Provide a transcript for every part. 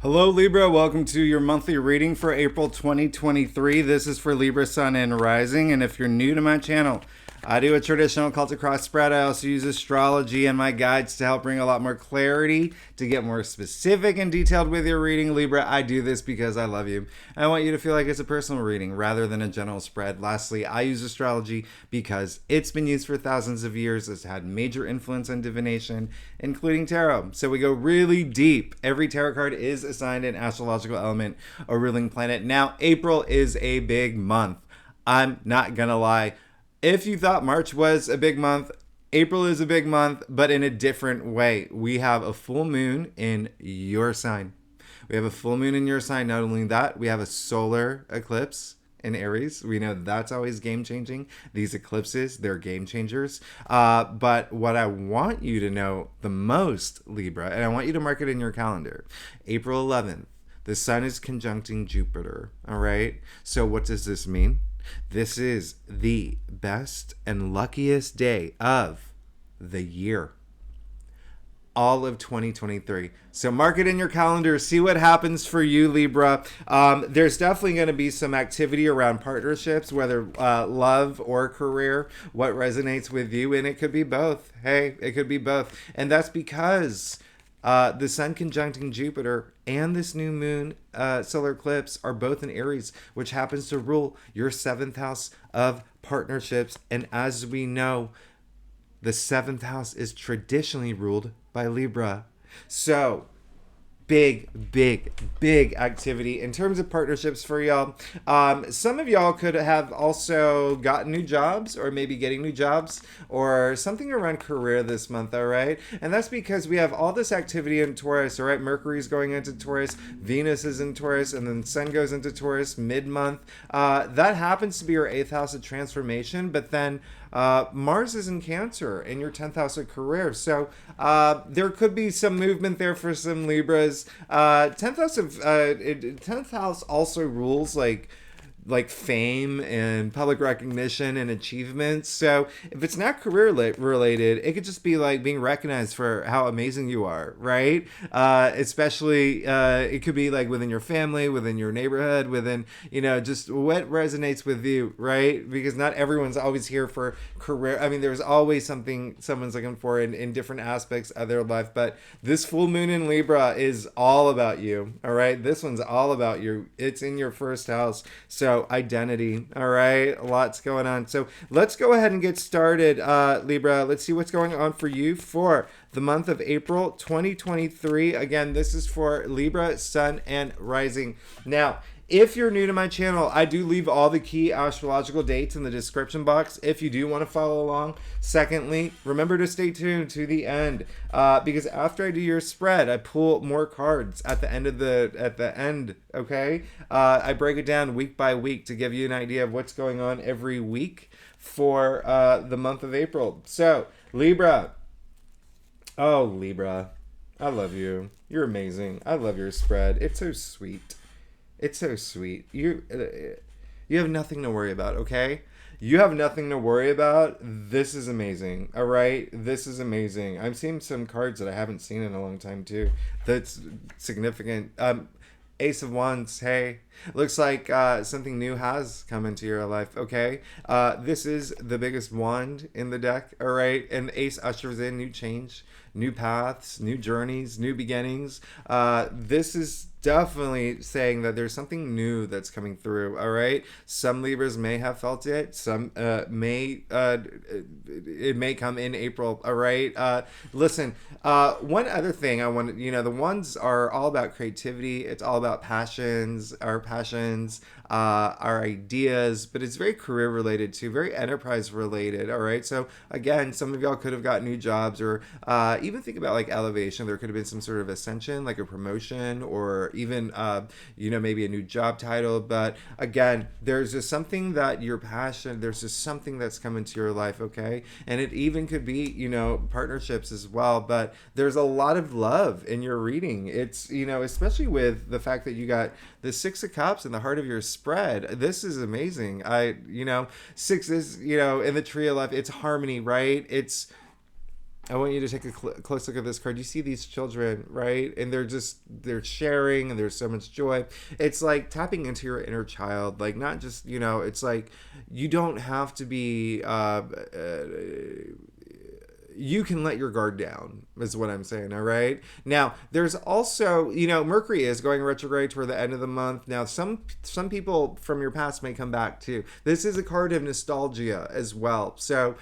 Hello, Libra. Welcome to your monthly reading for April 2023. This is for Libra, Sun, and Rising. And if you're new to my channel, I do a traditional Celtic cross spread. I also use astrology and my guides to help bring a lot more clarity, to get more specific and detailed with your reading. Libra, I do this because I love you. I want you to feel like it's a personal reading rather than a general spread. Lastly, I use astrology because it's been used for thousands of years. It's had major influence on divination, including tarot. So we go really deep. Every tarot card is assigned an astrological element, a ruling planet. Now, April is a big month. I'm not gonna lie. If you thought March was a big month, April is a big month, but in a different way. We have a full moon in your sign. We have a full moon in your sign. Not only that, we have a solar eclipse in Aries. We know that's always game changing. These eclipses, they're game changers. But what I want you to know the most, Libra, and I want you to mark it in your calendar, April 11th, the sun is conjuncting Jupiter. All right. So what does this mean? This is the best and luckiest day of the year. All of 2023. So mark it in your calendar. See what happens for you, Libra. There's definitely going to be some activity around partnerships, whether love or career, what resonates with you. And it could be both. Hey, it could be both. And that's because the sun conjuncting Jupiter and this new moon solar eclipse are both in Aries, which happens to rule your seventh house of partnerships. And as we know, the seventh house is traditionally ruled by Libra. So big activity in terms of partnerships for y'all. Some of y'all could have also gotten new jobs or maybe getting new jobs or something around career this month, all right? And that's because we have all this activity in Taurus, all right? Mercury's going into Taurus, Venus is in Taurus, and then Sun goes into Taurus mid-month. That happens to be your 8th house of transformation, but then Mars is in Cancer in your 10th house of career. So there could be some movement there for some Libras. 10th house also rules like fame and public recognition and achievements. So if it's not career related, it could just be like being recognized for how amazing you are, right? Especially it could be like within your family, within your neighborhood, within, just what resonates with you, right? Because not everyone's always here for career. I mean, there's always something someone's looking for in different aspects of their life. But this full moon in Libra is all about you, all right? This one's all about you. It's in your first house. So identity, all right? Lots going on. So let's go ahead and get started, Libra. Let's see what's going on for you for the month of April 2023. Again, this is for Libra, Sun, and Rising. Now, if you're new to my channel, I do leave all the key astrological dates in the description box if you do want to follow along. Secondly, remember to stay tuned to the end because after I do your spread, I pull more cards at the end. Okay, I break it down week by week to give you an idea of what's going on every week for the month of April. So Libra, oh Libra, I love you. You're amazing. I love your spread. It's so sweet. It's so sweet. You have nothing to worry about, okay? You have nothing to worry about. This is amazing, all right? This is amazing. I'm seeing some cards that I haven't seen in a long time, too. That's significant. Ace of Wands, hey. Looks like something new has come into your life, okay? This is the biggest wand in the deck, all right? And Ace ushers in new change, new paths, new journeys, new beginnings. This is definitely saying that there's something new that's coming through, all right? Some Libras may have felt it. Some it may come in April, all right? Listen, one other thing I want to, the ones are all about creativity. It's all about our passions, our ideas, but it's very career related too, very enterprise related, all right? So again, some of y'all could have got new jobs or even think about like elevation. There could have been some sort of ascension, like a promotion or even, maybe a new job title. But again, there's just something that you're passionate, there's just something that's come into your life, okay? And it even could be, partnerships as well. But there's a lot of love in your reading. It's, especially with the fact that you got the Six of Cups in the heart of your spread. This is amazing. Six is, in the tree of life, it's harmony, right? It's I want you to take a close look at this card. You see these children, right? And they're sharing and there's so much joy. It's like tapping into your inner child. Like, not just, it's like you don't have to be, you can let your guard down is what I'm saying. All right. Now there's also, Mercury is going retrograde toward the end of the month. Now some people from your past may come back too. This is a card of nostalgia as well. So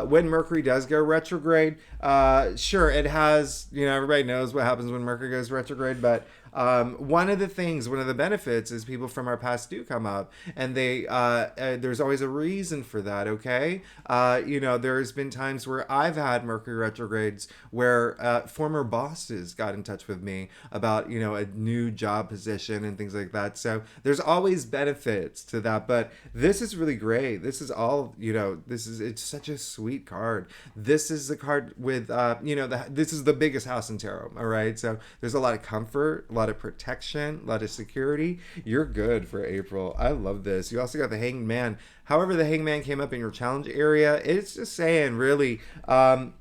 when Mercury does go retrograde, sure, it has, everybody knows what happens when Mercury goes retrograde, but one of the benefits is people from our past do come up, and there's always a reason for that. Okay. There's been times where I've had Mercury retrogrades where former bosses got in touch with me about, a new job position and things like that. So there's always benefits to that, but this is really great. This is all, it's such a sweet card. This is the card with, this is the biggest house in tarot. All right. So there's a lot of comfort, a lot of protection, a lot of security. You're good for April. I love this. You also got the Hanged Man. However, the Hanged Man came up in your challenge area. It's just saying, really, at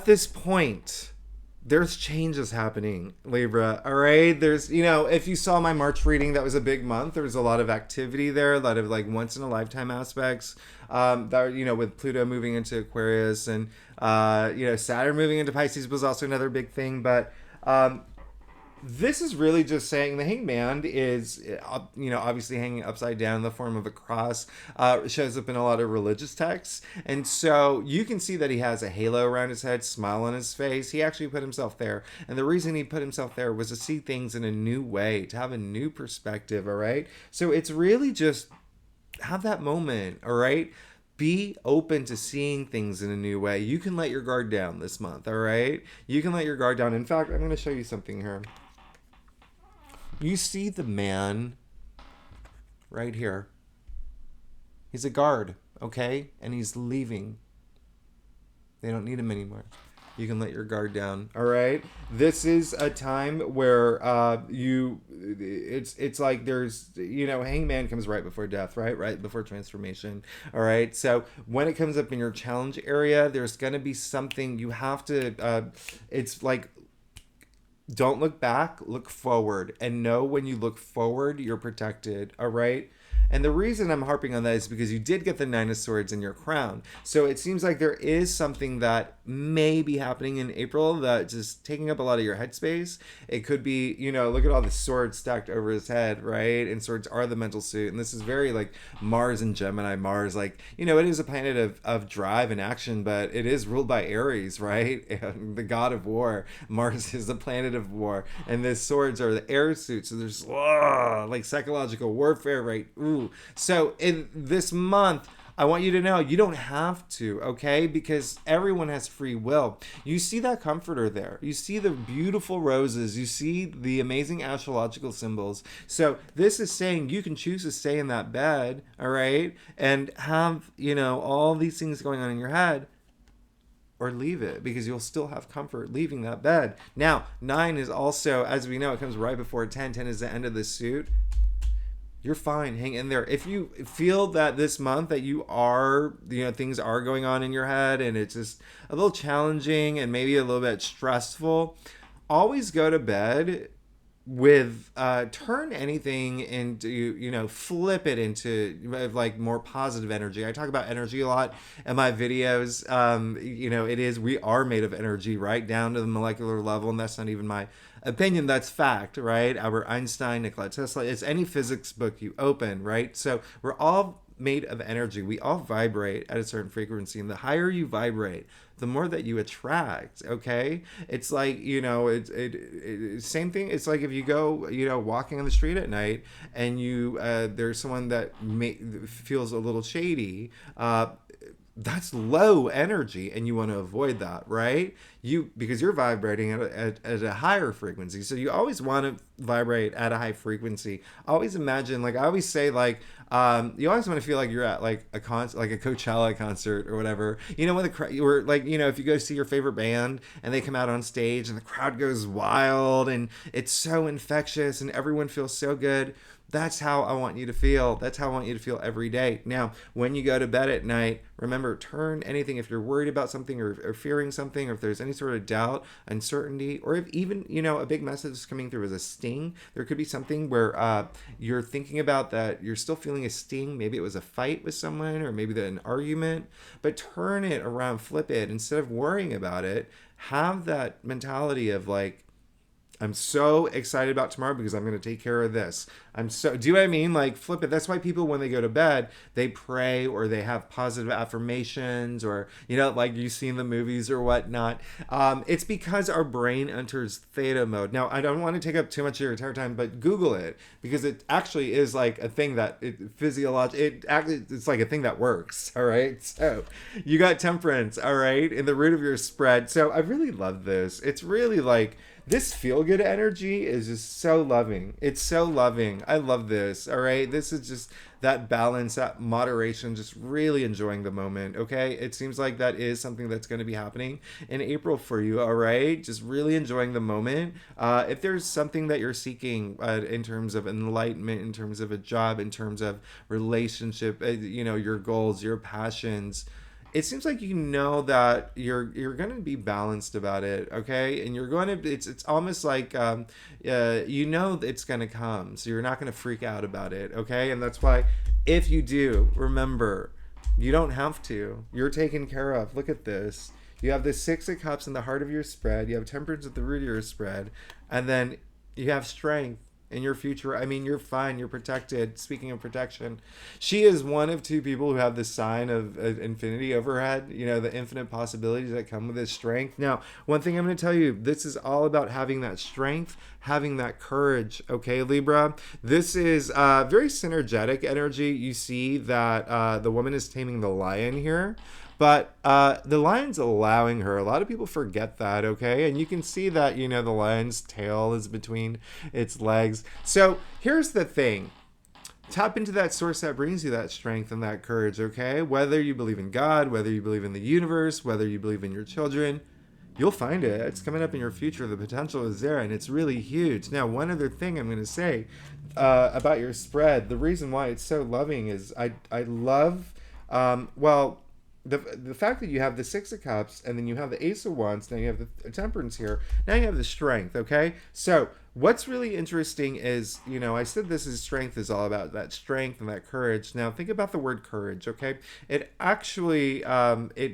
this point, there's changes happening, Libra. All right. There's, if you saw my March reading, that was a big month. There was a lot of activity there, a lot of like once in a lifetime aspects. That, with Pluto moving into Aquarius and, Saturn moving into Pisces was also another big thing. But, this is really just saying the Hanged Man is, obviously hanging upside down in the form of a cross. It shows up in a lot of religious texts. And so you can see that he has a halo around his head, smile on his face. He actually put himself there. And the reason he put himself there was to see things in a new way, to have a new perspective, all right? So it's really just have that moment, all right? Be open to seeing things in a new way. You can let your guard down this month, all right? You can let your guard down. In fact, I'm going to show you something here. You see the man right here. He's a guard, okay? And he's leaving. They don't need him anymore. You can let your guard down, all right? This is a time where it's like there's, Hangman comes right before death, right? Right before transformation, all right? So when it comes up in your challenge area, there's going to be something you have to, it's like, don't look back, look forward, and know when you look forward, you're protected, all right? And the reason I'm harping on that is because you did get the Nine of Swords in your crown. So it seems like there is something that may be happening in April that's just taking up a lot of your headspace. It could be, look at all the swords stacked over his head, right? And swords are the mental suit. And this is very like Mars and Gemini. Mars, like, it is a planet of drive and action, but it is ruled by Aries, right? And the god of war. Mars is the planet of war. And the swords are the air suit. So there's like psychological warfare, right? Ooh. So in this month, I want you to know you don't have to, okay? Because everyone has free will. You see that comforter there. You see the beautiful roses. You see the amazing astrological symbols. So this is saying you can choose to stay in that bed, all right? And have, all these things going on in your head, or leave it, because you'll still have comfort leaving that bed. Now, 9 is also, as we know, it comes right before 10. 10 is the end of the suit. You're fine. Hang in there. If you feel that this month that you are, things are going on in your head and it's just a little challenging and maybe a little bit stressful, always go to bed with, turn anything into, flip it into like more positive energy. I talk about energy a lot in my videos. We are made of energy right down to the molecular level. And that's not even my opinion, that's fact, right? Albert Einstein, Nikola Tesla, it's any physics book you open, right? So we're all made of energy. We all vibrate at a certain frequency, and the higher you vibrate, the more that you attract. Okay, it's like same thing. It's like if you go walking on the street at night and there's someone that feels a little shady. That's low energy, and you want to avoid that, right? Because you're vibrating at a higher frequency. So you always want to vibrate at a high frequency. Always imagine, like I always say, like you always want to feel like you're at like a Coachella concert or whatever. When the crowd, or like if you go see your favorite band and they come out on stage and the crowd goes wild and it's so infectious and everyone feels so good. That's how I want you to feel. That's how I want you to feel every day. Now, when you go to bed at night, remember, turn anything, if you're worried about something or fearing something, or if there's any sort of doubt, uncertainty, or if even, a big message is coming through as a sting, there could be something where you're thinking about that, you're still feeling a sting. Maybe it was a fight with someone, or maybe an argument, but turn it around, flip it. Instead of worrying about it, have that mentality of like, I'm so excited about tomorrow because I'm going to take care of this. Do you know what I mean? Like, flip it. That's why people, when they go to bed, they pray or they have positive affirmations, or, like you see in the movies or whatnot. It's because our brain enters theta mode. Now, I don't want to take up too much of your entire time, but Google it, because it actually is like a thing that it's like a thing that works. All right. So you got temperance. All right. In the root of your spread. So I really love this. It's really like, this feel-good energy is just so loving. It's so loving. I love this, all right? This is just that balance, that moderation, just really enjoying the moment, okay? It seems like that is something that's going to be happening in April for you, all right? Just really enjoying the moment. If there's something that you're seeking in terms of enlightenment, in terms of a job, in terms of relationship, your goals, your passions, it seems like that you're going to be balanced about it, okay? And you're going to, it's almost like it's going to come, so you're not going to freak out about it, okay? And that's why, if you do, remember, you don't have to. You're taken care of. Look at this. You have the Six of Cups in the heart of your spread. You have temperance at the root of your spread, and then you have strength in your future. I mean, you're fine. You're protected. Speaking of protection, she is one of two people who have the sign of infinity overhead, the infinite possibilities that come with this strength. Now, one thing I'm going to tell you, this is all about having that strength, having that courage, okay, Libra? This is very synergetic energy. You see that the woman is taming the lion here. But the lion's allowing her. A lot of people forget that, okay? And you can see that, the lion's tail is between its legs. So here's the thing. Tap into that source that brings you that strength and that courage, okay? Whether you believe in God, whether you believe in the universe, whether you believe in your children, you'll find it. It's coming up in your future. The potential is there, and it's really huge. Now, one other thing I'm going to say about your spread, the reason why it's so loving is I love, the fact that you have the Six of Cups, and then you have the Ace of Wands, now you have the Temperance here, now you have the Strength, okay? So what's really interesting is, I said this is strength is all about that strength and that courage. Now think about the word courage, okay? It actually, let's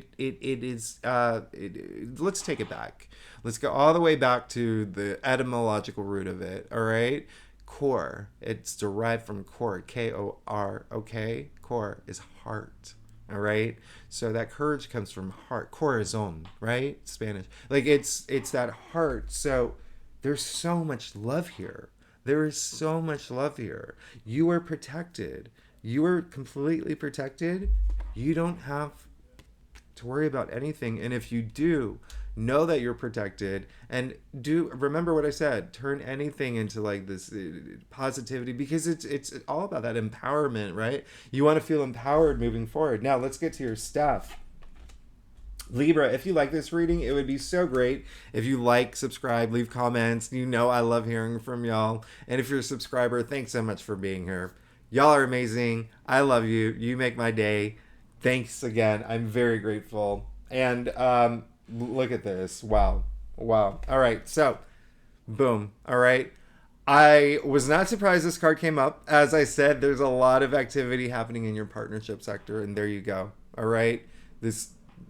take it back. Let's go all the way back to the etymological root of it, all right? Core, it's derived from core, K-O-R, okay? Core is heart. All right. So that courage comes from heart, corazon, right? Spanish. Like it's that heart. So there's so much love here. There is so much love here. You are protected. You are completely protected. You don't have to worry about anything. And if you do, know that you're protected, and remember what I said, turn anything into like this positivity, because it's all about that empowerment, right? You want to feel empowered moving forward. Now let's get to your stuff. Libra, if you like this reading, it would be so great if you like, subscribe, leave comments. I love hearing from y'all. And if you're a subscriber, thanks so much for being here. Y'all are amazing. I love you. You make my day. Thanks again. I'm very grateful. And look at this. Wow. All right. So, boom. All right. I was not surprised this card came up. As I said, there's a lot of activity happening in your partnership sector. And there you go. All right.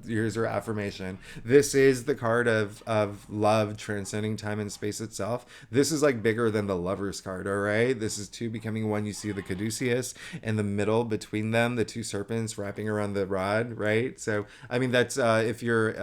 Here's your affirmation. This is the card of love transcending time and space itself. This is like bigger than the Lovers card, all right? This is two becoming one. You see the caduceus in the middle between them, the two serpents wrapping around the rod, right? So, I mean, that's if you're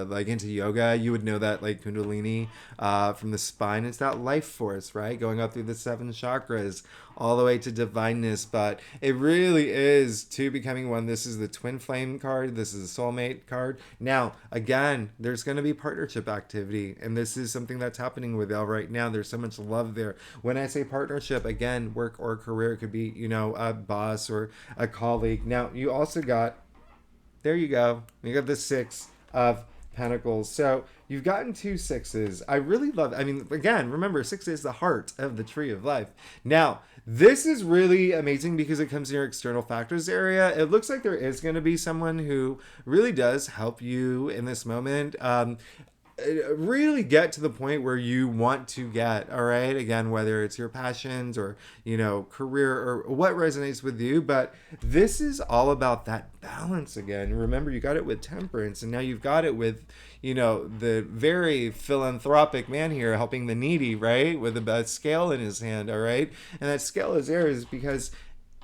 like into yoga, you would know that like Kundalini from the spine. It's that life force, right? Going up through the 7 chakras all the way to divineness. But it really is two becoming one. This is the twin flame card. This is a soulmate card. Now, again, there's going to be partnership activity, and this is something that's happening with y'all right now. There's so much love there. When I say partnership, again, work or career, it could be, a boss or a colleague. Now, you also got, there you go. You got the 6 of Pentacles. So you've gotten 2 6s. I really love, I mean, again, remember, 6 is the heart of the tree of life. Now, this is really amazing because it comes in your external factors area. It looks like there is going to be someone who really does help you in this moment. Really get to the point where you want to get, all right? Again, whether it's your passions or, career or what resonates with you, but this is all about that balance again. Remember, you got it with temperance, and now you've got it with, the very philanthropic man here helping the needy, right? With a scale in his hand, all right? And that scale is there is because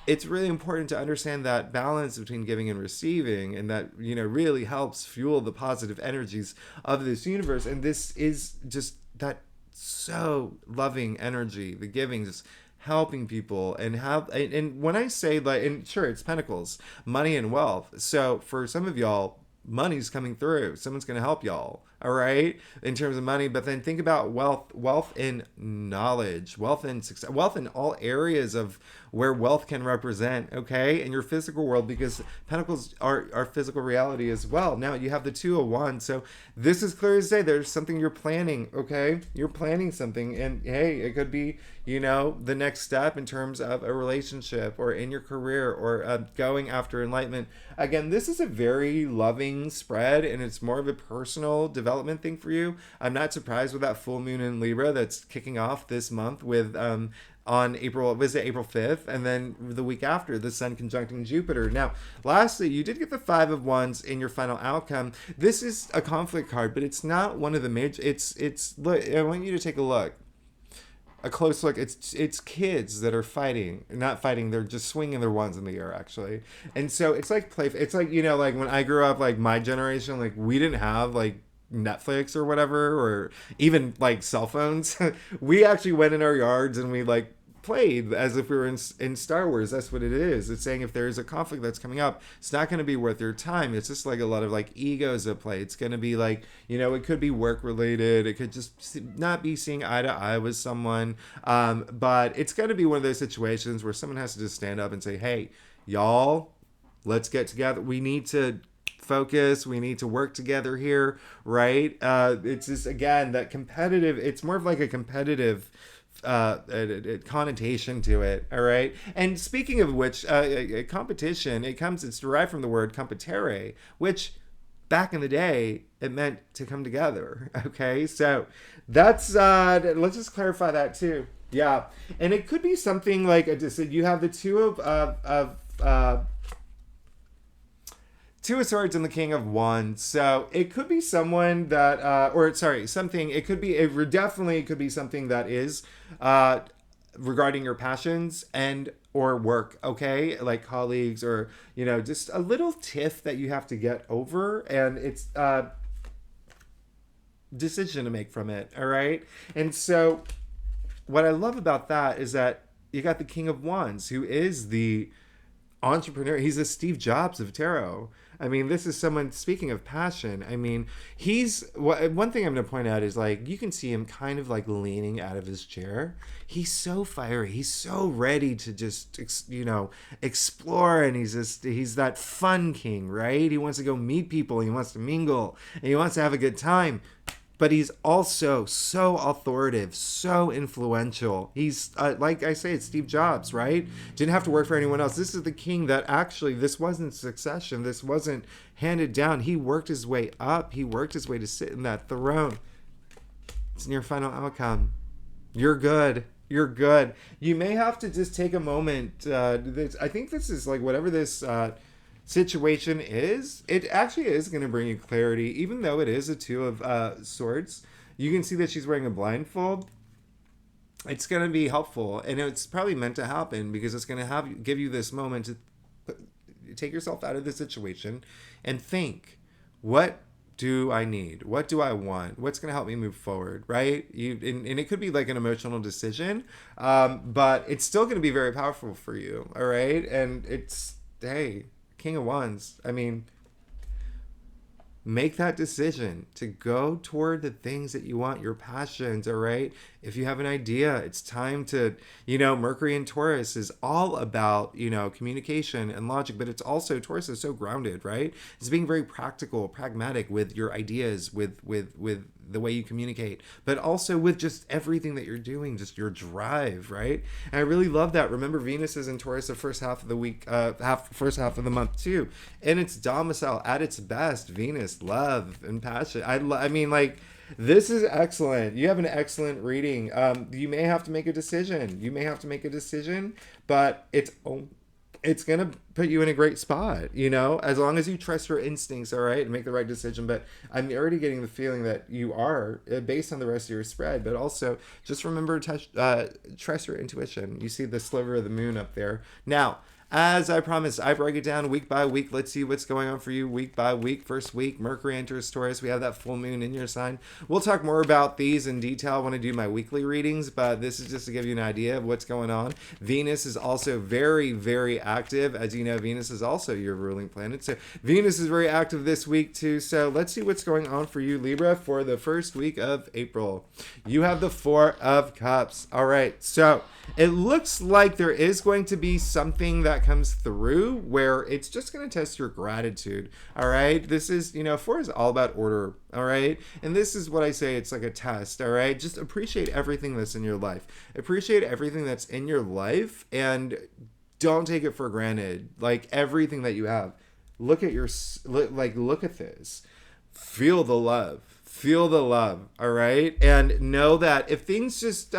it's really important to understand that balance between giving and receiving, and that really helps fuel the positive energies of this universe. And this is just that so loving energy, the giving, just helping people. And when I say, like, and sure, it's pentacles, money and wealth. So for some of y'all, money's coming through. Someone's going to help y'all, all right, in terms of money. But then think about wealth in knowledge, wealth in success, wealth in all areas of where wealth can represent, okay, in your physical world, because pentacles are physical reality as well. Now you have the 2 of Wands, so this is clear as day. There's something you're planning, okay? You're planning something, and hey, it could be, the next step in terms of a relationship or in your career or going after enlightenment. Again, this is a very loving spread, and it's more of a personal development thing for you. I'm not surprised with that full moon in Libra that's kicking off this month with on April 5th, and then the week after, the Sun conjuncting Jupiter. Now, lastly, you did get the 5 of Wands in your final outcome. This is a conflict card, but it's not one of the major. Look, I want you to take a close look. It's kids that are fighting, not fighting. They're just swinging their wands in the air, actually. And so it's like play. It's like like when I grew up, like my generation, like we didn't have like Netflix or whatever, or even like cell phones. We actually went in our yards and we like played as if we were in Star Wars. That's what it is. It's saying if there's a conflict that's coming up, it's not going to be worth your time. It's just like a lot of like egos at play. It's going to be like, it could be work related. It could just not be seeing eye to eye with someone. But it's going to be one of those situations where someone has to just stand up and say, hey, y'all, let's get together. We need to focus. We need to work together here, right? It's just, again, that competitive, it's more of like a competitive connotation to it, all right? And speaking of which, competition, it's derived from the word competere, which back in the day, it meant to come together, okay? So that's, let's just clarify that too. Yeah, and it could be something like, I just said, you have the two of Two of Swords and the King of Wands. So it could be someone that, it definitely could be something that is regarding your passions and or work, okay? Like colleagues or, just a little tiff that you have to get over, and it's decision to make from it, all right? And so what I love about that is that you got the King of Wands, who is the entrepreneur. He's the Steve Jobs of tarot. I mean, this is someone, speaking of passion, I mean, one thing I'm going to point out is, like, you can see him kind of like leaning out of his chair. He's so fiery. He's so ready to just, explore. And he's that fun king, right? He wants to go meet people. He wants to mingle, and he wants to have a good time. But he's also so authoritative, so influential. He's, like I say, it's Steve Jobs, right? Didn't have to work for anyone else. This is the king that actually, this wasn't succession. This wasn't handed down. He worked his way up. He worked his way to sit in that throne. It's in your final outcome. You're good. You're good. You may have to just take a moment. I think this is like whatever this situation is, it actually is going to bring you clarity, even though it is a Two of Swords. You can see that she's wearing a blindfold. It's going to be helpful, and it's probably meant to happen because it's going to give you this moment to take yourself out of the situation and think, what do I need? What do I want? What's going to help me move forward, right? And it could be like an emotional decision, but it's still going to be very powerful for you, all right? And it's, hey, King of Wands. I mean, make that decision to go toward the things that you want, your passions, all right? If you have an idea, it's time to, Mercury and Taurus is all about, communication and logic, but it's also, Taurus is so grounded, right? It's being very practical, pragmatic with your ideas, with the way you communicate, but also with just everything that you're doing, just your drive, right? And I really love that. Remember, Venus is in Taurus the first half of the week, first half of the month too, and it's domicile at its best. Venus, love and passion. I mean, like, this is excellent. You have an excellent reading. You may have to make a decision. But it's going to put you in a great spot, as long as you trust your instincts, all right, and make the right decision. But I'm already getting the feeling that you are, based on the rest of your spread. But also, just remember to trust your intuition. You see the sliver of the moon up there. Now, as I promised, I break it down week by week. Let's see what's going on for you week by week. First week, Mercury enters Taurus. We have that full moon in your sign. We'll talk more about these in detail when I do my weekly readings, but this is just to give you an idea of what's going on. Venus is also very, very active. As you know, Venus is also your ruling planet. So Venus is very active this week too. So let's see what's going on for you, Libra, for the first week of April. You have the Four of Cups. All right. So it looks like there is going to be something that comes through where it's just going to test your gratitude. All right. This is, four is all about order. All right. And this is what I say. It's like a test. All right. Just appreciate everything that's in your life. Appreciate everything that's in your life and don't take it for granted. Like everything that you have. Look at look at this. Feel the love. Feel the love, all right? And know that if things just,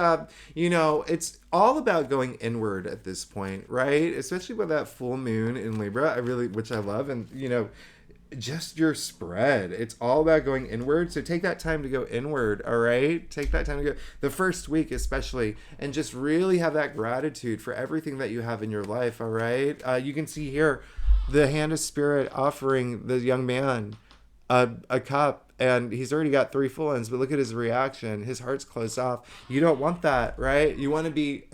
it's all about going inward at this point, right? Especially with that full moon in Libra, which I love. And, just your spread. It's all about going inward. So take that time to go inward, all right? Take that time to go, the first week especially, and just really have that gratitude for everything that you have in your life, all right? You can see here the hand of spirit offering the young man a cup. And he's already got 3 full ends, but look at his reaction. His heart's closed off. You don't want that, right? You want to be,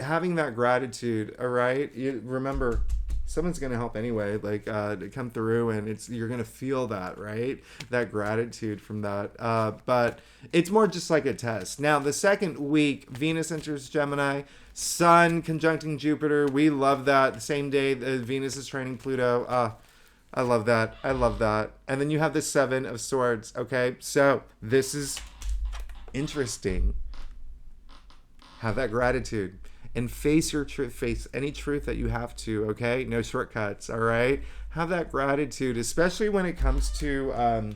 having that gratitude, all right? Remember, someone's going to help anyway, to come through, and you're going to feel that, right? That gratitude from that. But it's more just like a test. Now, the second week, Venus enters Gemini. Sun conjuncting Jupiter. We love that. The same day Venus is trining Pluto. I love that. And then you have the 7 of Swords, okay? So this is interesting. Have that gratitude. And face your truth. Face any truth that you have to, okay? No shortcuts, all right? Have that gratitude, especially when it comes to...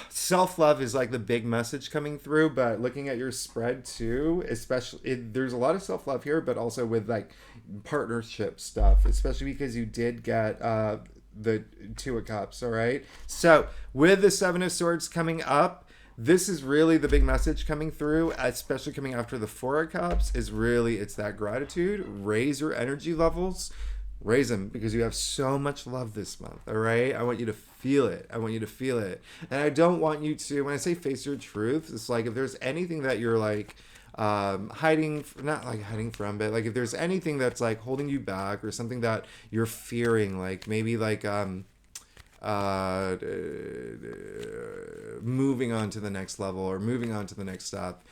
self-love is like the big message coming through, but looking at your spread too, especially there's a lot of self-love here, but also with like partnership stuff, especially because you did get the 2 of Cups. All right, so with the 7 of Swords coming up, this is really the big message coming through, especially coming after the 4 of Cups. It's that gratitude. Raise your energy levels. Raise them, because you have so much love this month, all right? I want you to feel it. And I don't want you to, when I say face your truth, it's like if there's anything that you're like hiding, not like hiding from, but like if there's anything that's like holding you back or something that you're fearing, like maybe like moving on to the next level or moving on to the next step.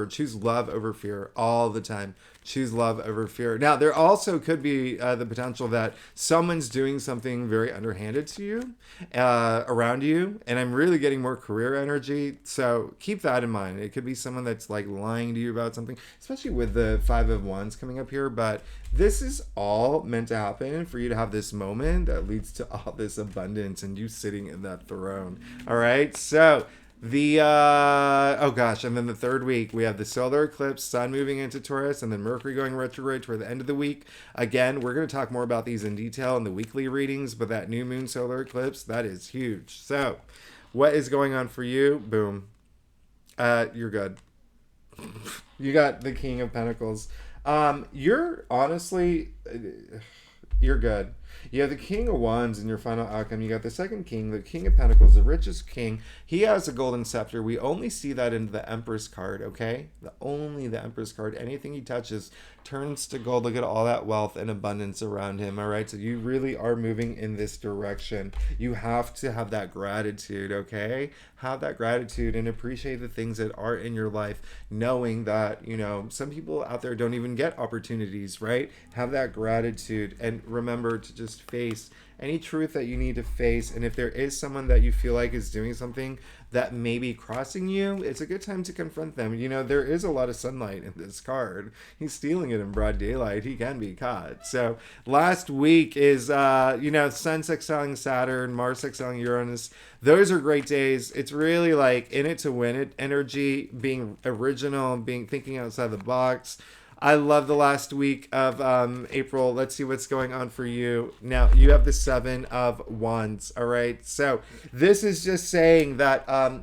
Choose love over fear all the time. Choose love over fear. Now, there also could be the potential that someone's doing something very underhanded to you, around you. And I'm really getting more career energy. So keep that in mind. It could be someone that's like lying to you about something, especially with the 5 of Wands coming up here. But this is all meant to happen for you to have this moment that leads to all this abundance and you sitting in that throne. All right. So and then the third week, we have the solar eclipse, Sun moving into Taurus, and then Mercury going retrograde toward the end of the week. Again, we're going to talk more about these in detail in the weekly readings, but that new moon solar eclipse, that is huge. So, what is going on for you? Boom. You're good. You got the King of Pentacles. You're good. You have the King of Wands in your final outcome. You got the second king, the King of Pentacles, the richest king. He has a golden scepter. We only see that in the Empress card, okay? Only the Empress card. Anything he touches turns to gold. Look at all that wealth and abundance around him, all right? So you really are moving in this direction. You have to have that gratitude, okay? Have that gratitude and appreciate the things that are in your life, knowing that, you know, some people out there don't even get opportunities, right? Have that gratitude and remember to just face any truth that you need to face. And if there is someone that you feel like is doing something that may be crossing you, it's a good time to confront them. You know, there is a lot of sunlight in this card. He's stealing it in broad daylight. He can be caught. So last week is, you know, Sun sextiling Saturn, Mars sextiling Uranus. Those are great days. It's really like in it to win it energy, being original, being thinking outside the box. I love the last week of April. Let's see what's going on for you. Now, you have the Seven of Wands, all right? So this is just saying that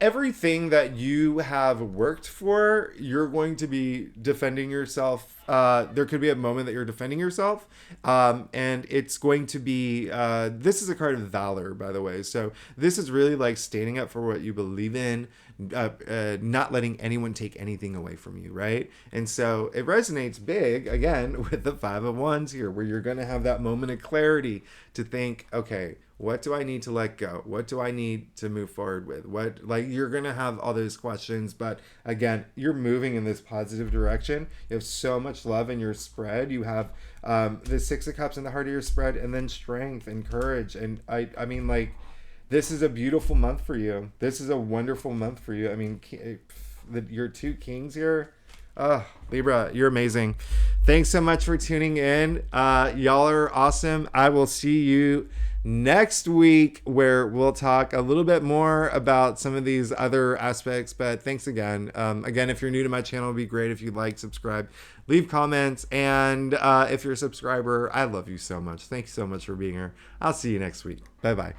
everything that you have worked for, you're going to be defending yourself. There could be a moment that you're defending yourself. And it's going to be, this is a card of valor, by the way. So this is really like standing up for what you believe in, not letting anyone take anything away from you, right? And so it resonates big, again, with the Five of Wands here, where you're going to have that moment of clarity to think, okay, what do I need to let go? What do I need to move forward with? What, like, you're going to have all those questions, but again, you're moving in this positive direction. You have so much love in your spread. You have the Six of Cups in the heart of your spread, and then strength and courage. And I mean, like, this is a beautiful month for you. This is a wonderful month for you. I mean, your two kings here. Oh, Libra, you're amazing. Thanks so much for tuning in. Y'all are awesome. I will see you next week, where we'll talk a little bit more about some of these other aspects. But thanks again. Again, if you're new to my channel, it'd be great if you'd like, subscribe, leave comments. And if you're a subscriber, I love you so much. Thanks so much for being here. I'll see you next week. Bye-bye.